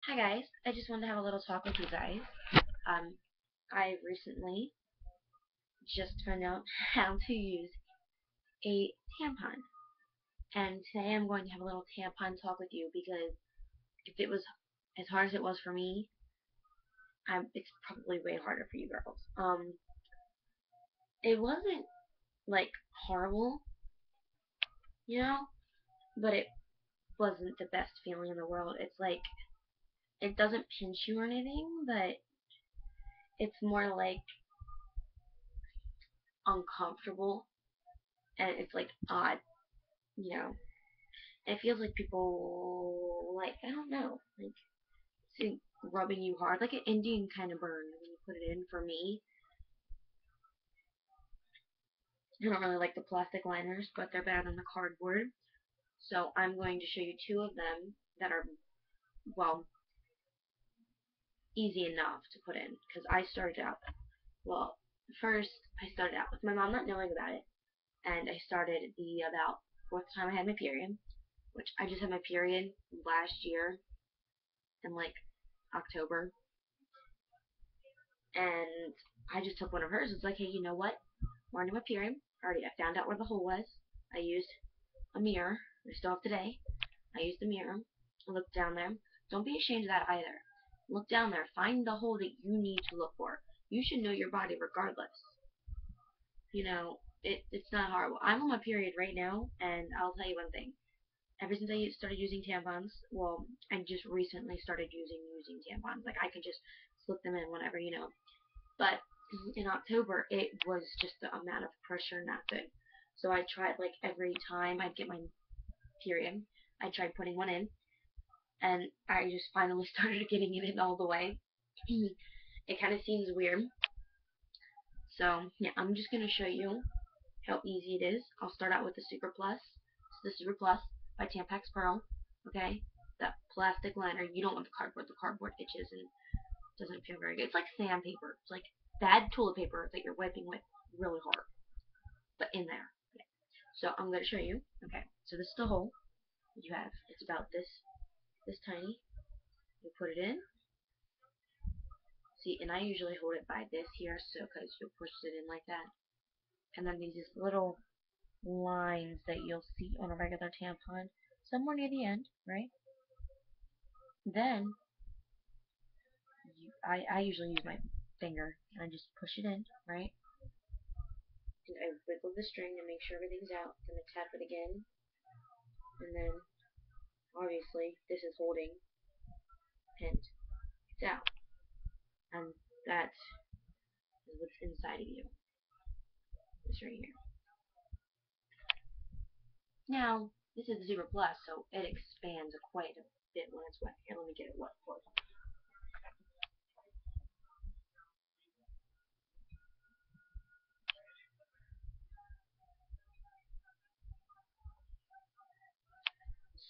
Hi guys, I just wanted to have a little talk with you guys. Um, I recently just found out how to use a tampon, and today I'm going to have a little tampon talk with you because if it was as hard as it was for me, it's probably way harder for you girls. It wasn't like horrible, you know, but it wasn't the best feeling in the world. It's like it doesn't pinch you or anything, but it's more like uncomfortable and it's like odd, you know. It feels like people like I don't know, like see rubbing you hard, like an Indian kind of burn when you put it in. For me, I don't really like the plastic liners, but they're better than the cardboard. So I'm going to show you two of them that are well easy enough to put in because I started out well. First, I started out with my mom not knowing about it, and I started the about fourth time I had my period, which I just had my period last year in like October, and I just took one of hers. It's like, hey, you know what? Morning of my period. I found out where the hole was. I used a mirror. I still have today. I used the mirror. I looked down there. Don't be ashamed of that either. Look down there. Find the hole that you need to look for. You should know your body regardless. You know, it's not horrible. I'm on my period right now, and I'll tell you one thing. Ever since I started using tampons, well, I just recently started using tampons. Like I could just slip them in whenever, you know. But in October, it was just the amount of pressure, and that's it. So I tried like every time I'd get my period, I tried putting one in, and I just finally started getting it in all the way. It kind of seems weird. So yeah, I'm just gonna show you how easy it is. I'll start out with the Super Plus. This is the Super Plus by Tampax Pearl. Okay, that plastic liner. You don't want the cardboard. The cardboard itches and doesn't feel very good. It's like sandpaper. It's like bad toilet paper that you're wiping with really hard, but in there. Okay. So I'm going to show you. Okay, so this is the hole you have. It's about this tiny. You put it in. See, and I usually hold it by this here, so because you'll push it in like that. And then these little lines that you'll see on a regular tampon, somewhere near the end, right? Then I usually use my finger and I just push it in, right? And I wiggle the string to make sure everything's out. Then I tap it again, and then obviously this is holding and it's out. And that is what's inside of you. This right here. Now, this is the Super Plus, so it expands quite a bit when it's wet. Here, let me get it wet for you.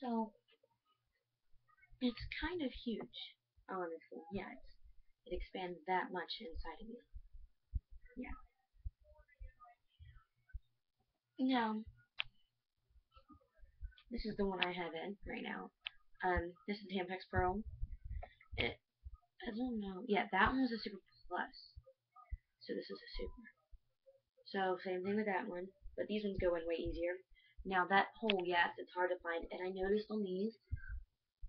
So, it's kind of huge, honestly. Yeah, it expands that much inside of you. Yeah. Now, this is the one I have in right now. This is the Tampax Pearl. It, I don't know. Yeah, that one was a Super Plus. So this is a Super. So same thing with that one, but these ones go in way easier. Now that hole, yes, it's hard to find, and I noticed on these,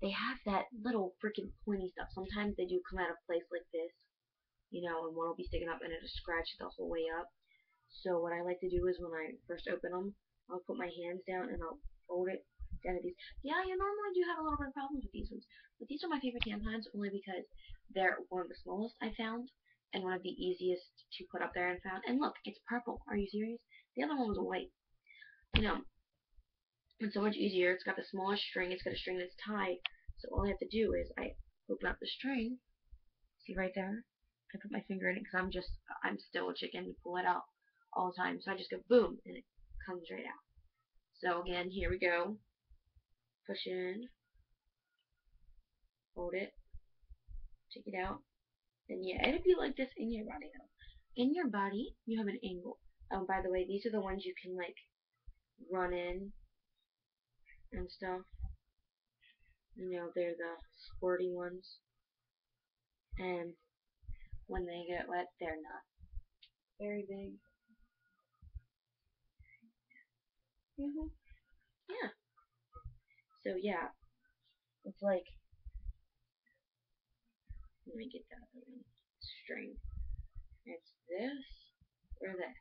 they have that little freaking pointy stuff. Sometimes they do come out of place like this, you know, and one will be sticking up and it'll scratch the whole way up. So what I like to do is when I first open them, I'll put my hands down and I'll fold it down to these. Yeah, you normally do have a little bit of problems with these ones, but these are my favorite tampons only because they're one of the smallest I found and one of the easiest to put up there and found. And look, it's purple. Are you serious? The other one was white. You know, it's so much easier. It's got the smallest string. It's got a string that's tied. So all I have to do is I open up the string. See right there? I put my finger in it because I'm still a chicken to pull it out all the time. So I just go boom and it comes right out. So again, here we go. Push in, hold it, take it out. And yeah, it'd be like this in your body though. In your body, you have an angle. Oh, by the way, these are the ones you can like run in and stuff. You know, they're the sporty ones. And when they get wet, they're not very big. Yeah. So yeah, it's like, let me get that other one. String. It's this or this.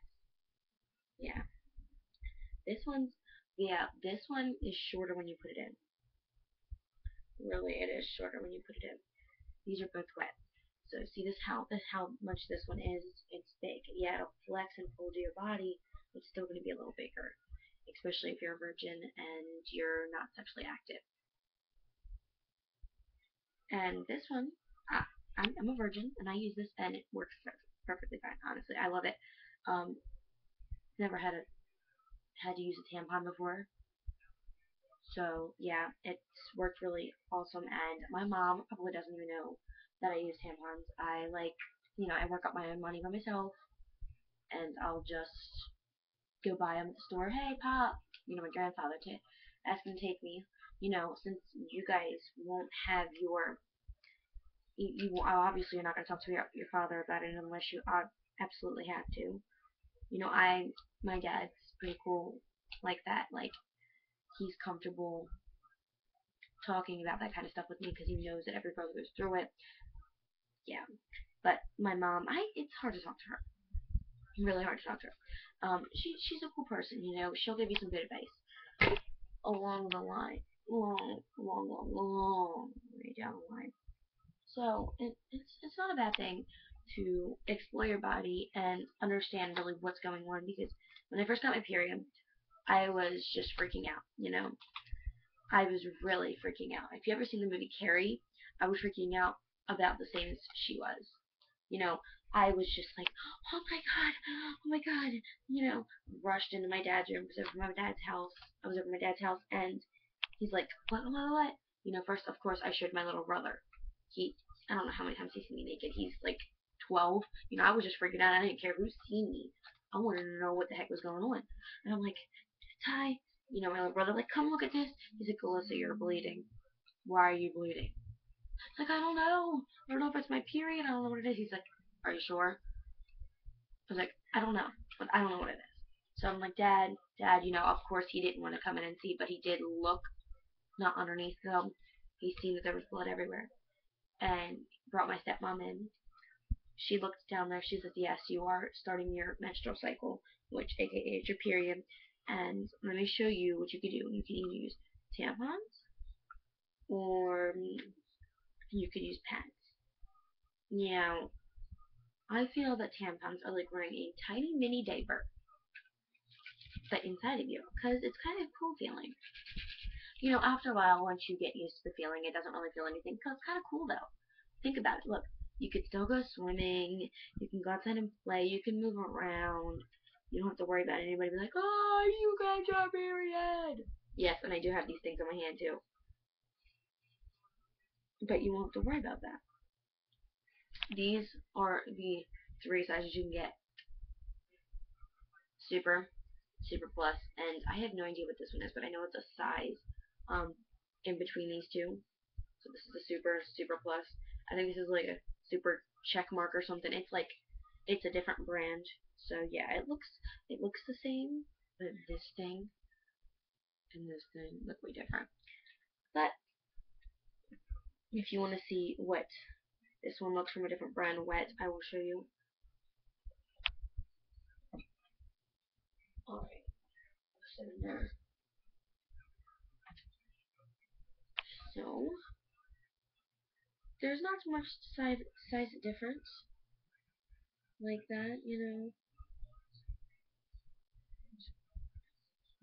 Yeah. This one's, yeah, this one is shorter when you put it in. Really, it is shorter when you put it in. These are both wet. So see this how much this one is. It's big. Yeah, it'll flex and fold to your body. It's still going to be a little bigger, especially if you're a virgin and you're not sexually active. And this one, I'm a virgin and I use this and it works perfectly fine. Honestly, I love it. Um, never had to use a tampon before, so yeah, it's worked really awesome. And my mom probably doesn't even know that I use tampons. I like, I work up my own money by myself, and I'll just go buy them at the store. Hey, Pop, my grandfather ask him to take me. Since you guys won't have you obviously you're not going to talk to your father about it unless you absolutely have to. My dad's pretty cool like that. Like, he's comfortable talking about that kind of stuff with me because he knows that every brother goes through it. Yeah, but my mom, it's hard to talk to her. Really hard to talk to her. She's a cool person. She'll give you some good advice along the line, long way down the line. So it's not a bad thing to explore your body and understand really what's going on, because when I first got my period, I was just freaking out. I was really freaking out. If you ever seen the movie Carrie, I was freaking out about the same as she was. You know, I was just like, oh my god, rushed into my dad's room because over my dad's house. I was over my dad's house, and he's like, what? First, of course, I showed my little brother. I don't know how many times he's seen me naked. He's like 12. I was just freaking out. I didn't care who's seen me. I wanted to know what the heck was going on. And I'm like, Ty, my little brother, like, come look at this. He's like, Alyssa, you're bleeding. Why are you bleeding? It's like, I don't know. I don't know if it's my period. I don't know what it is. He's like, are you sure? I was like, I don't know, but I don't know what it is. So I'm like, Dad, of course he didn't want to come in and see, but he did look, not underneath them. He seen that there was blood everywhere, and brought my stepmom in. She looked down there. She says, yes, you are starting your menstrual cycle, which aka is your period. And let me show you what you can do. You can either use tampons, or you could use pads. Now, I feel that tampons are like wearing a tiny mini diaper, but inside of you, because it's kind of cool feeling. After a while, once you get used to the feeling, it doesn't really feel anything. Cause it's kind of cool though. Think about it. Look, you could still go swimming. You can go outside and play. You can move around. You don't have to worry about anybody being like, oh, you got your period. Yes, and I do have these things on my hand too. But you won't have to worry about that. These are the three sizes you can get. Super, super plus, and I have no idea what this one is, but I know it's a size um in between these two. So this is a super, super plus. I think this is like a super check mark or something. It's a different brand. So yeah, it looks the same, but this thing and this thing look way different. But if you want to see what this one looks from a different brand wet, I will show you. Alright, so there. So there's not much size difference like that,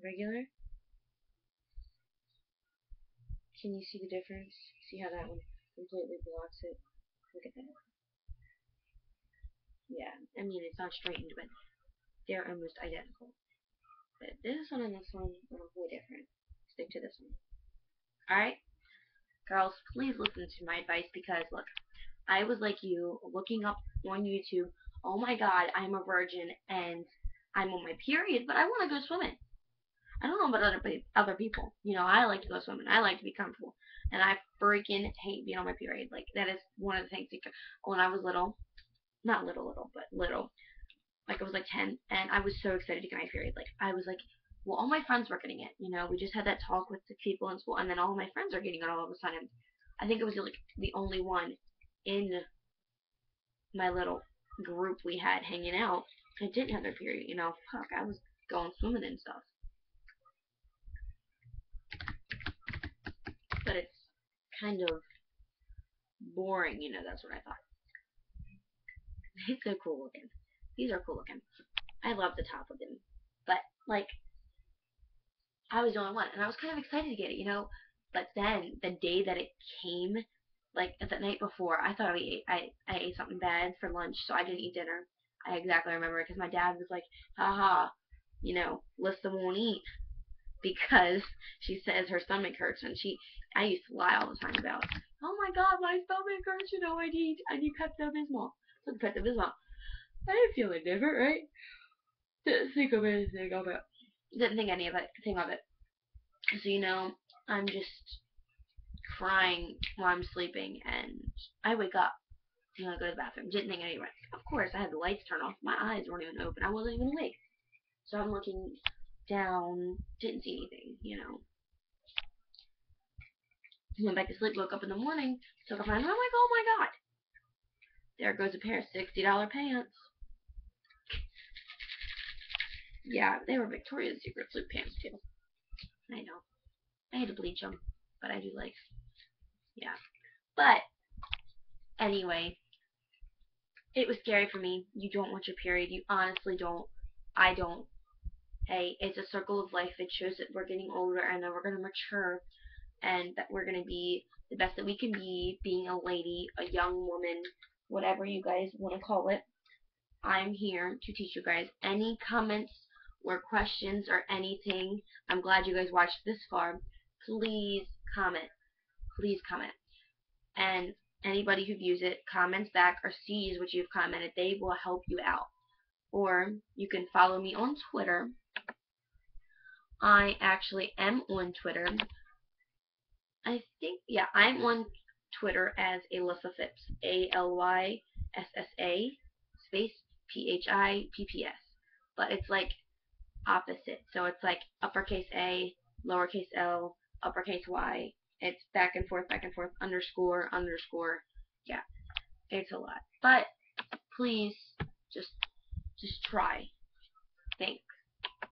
regular. Can you see the difference? See how that one completely blocks it? Look at that. Yeah, I mean, it's not straightened, but they're almost identical. But this one and this one are way different. Stick to this one. Alright? Girls, please listen to my advice, because, look, I was like you, looking up on YouTube, oh my god, I'm a virgin and I'm on my period, but I want to go swimming. I don't know about other people. You know, I like to go swimming. I like to be comfortable, and I freaking hate being on my period. Like that is one of the things. When I was little, not little, but little, like I was like 10, and I was so excited to get my period. Like I was like, well, all my friends were getting it. You know, we just had that talk with the people in school, and then all of my friends are getting it all of a sudden. I think it was like the only one in my little group we had hanging out that didn't have their period. You know, fuck, I was going swimming and stuff. But it's kind of boring, you know, that's what I thought. It's so cool looking. These are cool looking. I love the top of them. But, like, I was the only one, and I was kind of excited to get it, you know? But then, the day that it came, like, the night before, I thought I ate something bad for lunch, so I didn't eat dinner. I exactly remember, because my dad was like, haha, you know, Lissa won't eat, because she says her stomach hurts, and I used to lie all the time about, oh my god, my stomach hurts, you know, I need Pepto-Bismol. So Pepto-Bismol. I didn't feel any different, right? Didn't think of anything of it. Didn't think anything of it. So, you know, I'm just crying while I'm sleeping, and I wake up, you know, I go to the bathroom. Didn't think anything. Of course, I had the lights turned off. My eyes weren't even open. I wasn't even awake. So I'm looking down, didn't see anything, you know. Went back to sleep, woke up in the morning, took off my hand, and I'm like, oh my god. There goes a pair of $60 pants. Yeah, they were Victoria's Secret flip pants too. I know. I had to bleach them, but I do like, yeah. But anyway, it was scary for me. You don't want your period. You honestly don't. I don't. Hey, it's a circle of life. It shows that we're getting older and that we're going to mature and that we're going to be the best that we can be, being a lady, a young woman, whatever you guys want to call it. I'm here to teach you guys. Any comments or questions or anything, I'm glad you guys watched this far. Please comment. Please comment. And anybody who views it, comments back, or sees what you've commented, they will help you out. Or you can follow me on Twitter. I actually am on Twitter. I think, yeah, I'm on Twitter as Alyssa Phipps. ALYSSA space PHIPPS. But it's like opposite. So it's like uppercase A, lowercase L, uppercase Y. It's back and forth, underscore, underscore. Yeah, it's a lot. But please, just try. Thanks.